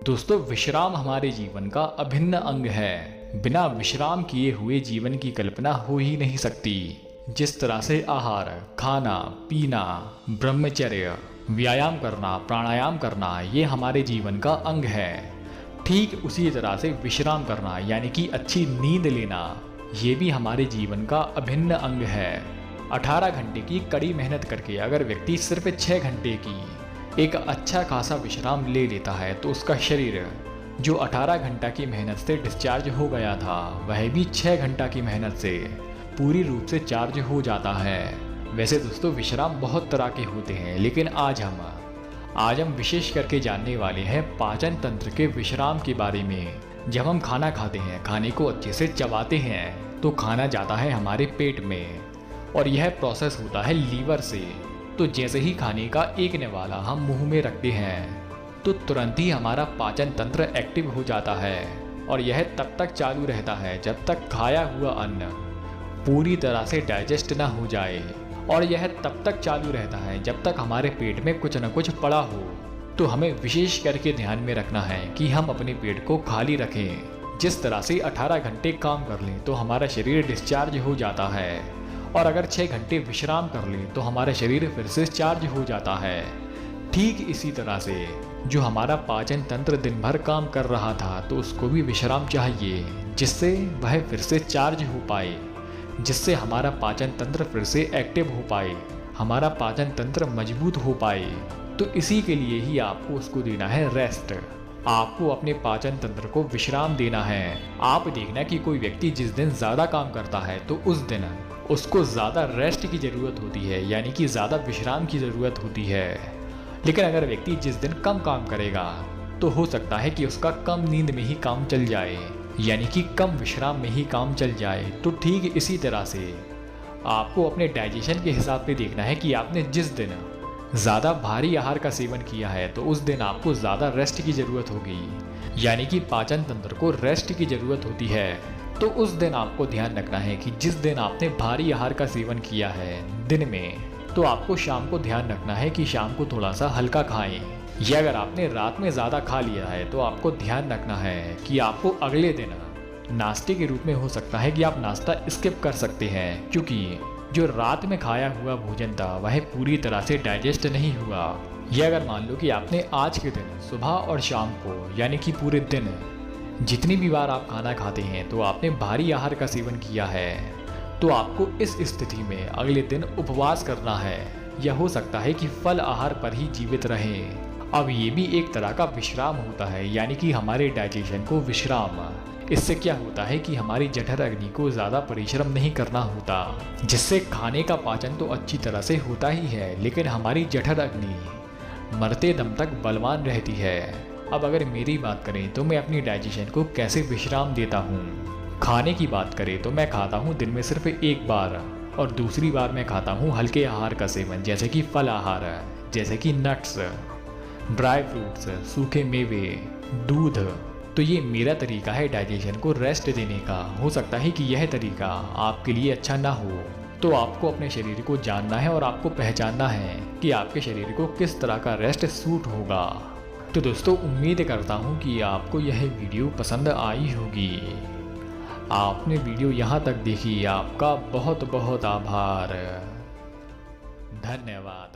दोस्तों, विश्राम हमारे जीवन का अभिन्न अंग है। बिना विश्राम किए हुए जीवन की कल्पना हो ही नहीं सकती। जिस तरह से आहार, खाना, पीना, ब्रह्मचर्य, व्यायाम करना, प्राणायाम करना ये हमारे जीवन का अंग है, ठीक उसी तरह से विश्राम करना यानी कि अच्छी नींद लेना ये भी हमारे जीवन का अभिन्न अंग है। 18 घंटे की कड़ी मेहनत करके अगर व्यक्ति सिर्फ 6 घंटे की एक अच्छा खासा विश्राम ले लेता है तो उसका शरीर जो 18 घंटा की मेहनत से डिस्चार्ज हो गया था वह भी 6 घंटा की मेहनत से पूरी रूप से चार्ज हो जाता है। वैसे दोस्तों, विश्राम बहुत तरह के होते हैं, लेकिन आज हम विशेष करके जानने वाले हैं पाचन तंत्र के विश्राम के बारे में। जब हम खाना खाते हैं, खाने को अच्छे से चबाते हैं तो खाना जाता है हमारे पेट में और यह प्रोसेस होता है लीवर से। तो जैसे ही खाने का एक निवाला हम मुंह में रखते हैं तो तुरंत ही हमारा पाचन तंत्र एक्टिव हो जाता है और यह तब तक चालू रहता है जब तक खाया हुआ अन्न पूरी तरह से डाइजेस्ट ना हो जाए, और यह तब तक चालू रहता है जब तक हमारे पेट में कुछ न कुछ पड़ा हो। तो हमें विशेष करके ध्यान में रखना है कि हम अपने पेट को खाली रखें। जिस तरह से 18 घंटे काम कर लें तो हमारा शरीर डिस्चार्ज हो जाता है, और अगर 6 घंटे विश्राम कर लें तो हमारा शरीर फिर से चार्ज हो जाता है। ठीक इसी तरह से जो हमारा पाचन तंत्र दिन भर काम कर रहा था तो उसको भी विश्राम चाहिए, जिससे वह फिर से चार्ज हो पाए, जिससे हमारा पाचन तंत्र फिर से एक्टिव हो पाए, हमारा पाचन तंत्र मजबूत हो पाए। तो इसी के लिए ही आपको उसको देना है रेस्ट। आपको अपने पाचन तंत्र को विश्राम देना है। आप देखना कि कोई व्यक्ति जिस दिन ज़्यादा काम करता है तो उस दिन उसको ज़्यादा रेस्ट की ज़रूरत होती है, यानी कि ज़्यादा विश्राम की ज़रूरत होती है। लेकिन अगर व्यक्ति जिस दिन कम काम करेगा तो हो सकता है कि उसका कम नींद में ही काम चल जाए, यानी कि कम विश्राम में ही काम चल जाए। तो ठीक इसी तरह से आपको अपने डाइजेशन के हिसाब से देखना है कि आपने जिस दिन ज़्यादा भारी आहार का सेवन किया है तो उस दिन आपको ज़्यादा रेस्ट की ज़रूरत होगी, यानी कि पाचन तंत्र को रेस्ट की ज़रूरत होती है। तो उस दिन आपको ध्यान रखना है कि जिस दिन आपने भारी आहार का सेवन किया है दिन में, तो आपको शाम को ध्यान रखना है कि शाम को थोड़ा सा हल्का खाएं। या अगर आपने रात में ज़्यादा खा लिया है तो आपको ध्यान रखना है कि आपको अगले दिन नाश्ते के रूप में हो सकता है कि आप नाश्ता स्किप कर सकते हैं, क्योंकि जो रात में खाया हुआ भोजन था वह पूरी तरह से डाइजेस्ट नहीं हुआ। या अगर मान लो कि आपने आज के दिन सुबह और शाम को यानी कि पूरे दिन जितनी भी बार आप खाना खाते हैं तो आपने भारी आहार का सेवन किया है, तो आपको इस स्थिति में अगले दिन उपवास करना है, या हो सकता है कि फल आहार पर ही जीवित रहें। अब ये भी एक तरह का विश्राम होता है, यानी कि हमारे डाइजेशन को विश्राम। इससे क्या होता है कि हमारी जठर अग्नि को ज़्यादा परिश्रम नहीं करना होता, जिससे खाने का पाचन तो अच्छी तरह से होता ही है, लेकिन हमारी जठर अग्नि मरते दम तक बलवान रहती है। अब अगर मेरी बात करें तो मैं अपनी डाइजेशन को कैसे विश्राम देता हूँ। खाने की बात करें तो मैं खाता हूँ दिन में सिर्फ एक बार, और दूसरी बार मैं खाता हूँ हल्के आहार का सेवन, जैसे कि फल आहार, जैसे कि नट्स, ड्राई फ्रूट्स, सूखे मेवे, दूध। तो ये मेरा तरीका है डाइजेशन को रेस्ट देने का। हो सकता है कि यह तरीका आपके लिए अच्छा ना हो, तो आपको अपने शरीर को जानना है और आपको पहचानना है कि आपके शरीर को किस तरह का रेस्ट सूट होगा। तो दोस्तों, उम्मीद करता हूँ कि आपको यह वीडियो पसंद आई होगी। आपने वीडियो यहाँ तक देखी, आपका बहुत बहुत आभार। धन्यवाद।